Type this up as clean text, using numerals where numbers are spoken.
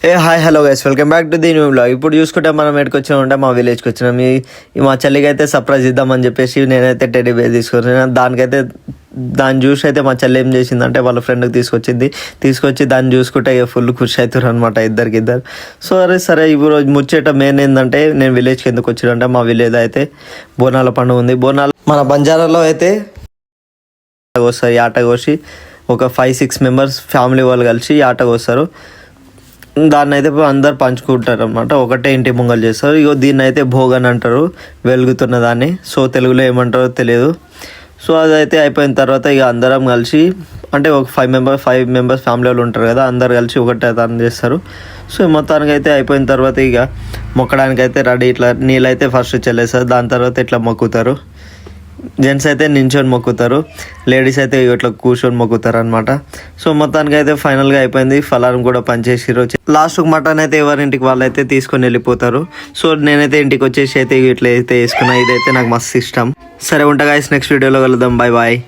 Hi hello guys, welcome back to the new blog. ఇప్పుడు చూసుకుంటే మనం ఎక్కడికి వచ్చినామంటే మా విలేజ్కి వచ్చినాం. మా చెల్లికి అయితే సర్ప్రైజ్ ఇద్దామని చెప్పేసి నేనైతే టెడ్డీ బేర్ తీసుకొచ్చాను. దాన్ని చూసి అయితే మా చెల్లి ఏం చేసిందంటే వాళ్ళ ఫ్రెండ్కి తీసుకొచ్చి దాన్ని చూసుకుంటే ఫుల్ ఖుషి అవుతారు అనమాట ఇద్దరు. సో సరే ఇప్పుడు ముచ్చేట మెయిన్ ఏంటంటే నేను విలేజ్కి ఎందుకు వచ్చినంటే మా విలేజ్ అయితే బోనాల పండుగ ఉంది. బోనాలు మన బంజారాలో అయితే వస్తాయి. ఆట కోసి ఒక 5-6 మెంబర్స్ ఫ్యామిలీ వాళ్ళు కలిసి ఆట కోస్తారు. దాన్ని అయితే అందరు పంచుకుంటారు అనమాట. ఒకటే ఇంటి ముంగలు చేస్తారు. దీన్ని అయితే భోగన్ అంటారు, వెలుగుతున్న దాన్ని. సో తెలుగులో ఏమంటారో తెలియదు. సో అదైతే అయిపోయిన తర్వాత అందరం కలిసి అంటే ఒక 5 మెంబర్స్ ఫ్యామిలీ వాళ్ళు ఉంటారు కదా, అందరు కలిసి ఒకటే దాన్ని చేస్తారు. సో మొత్తానికి అయితే అయిపోయిన తర్వాత మొక్కడానికి అయితే రెడీ. ఇట్లా నీళ్ళైతే ఫస్ట్ చెల్లేస్తారు, దాని తర్వాత ఇట్లా మొక్కుతారు. జెంట్స్ అయితే నించొని మొక్కుతారు, లేడీస్ అయితే ఇట్లా కూర్చొని మొక్కుతారు అనమాట. సో మొత్తానికి అయితే ఫైనల్గా అయిపోయింది. ఫలారం కూడా పనిచేసిరు. లాస్ట్ మటన్ అయితే ఎవరింటికి వాళ్ళైతే తీసుకొని వెళ్ళిపోతారు. సో నేనైతే ఇంటికి వచ్చేసి అయితే ఇట్లా అయితే వేసుకున్నా. ఇదైతే నాకు మస్తు ఇష్టం. సరే ఉంటా గైస్, నెక్స్ట్ వీడియోలో కలుద్దాం. బాయ్.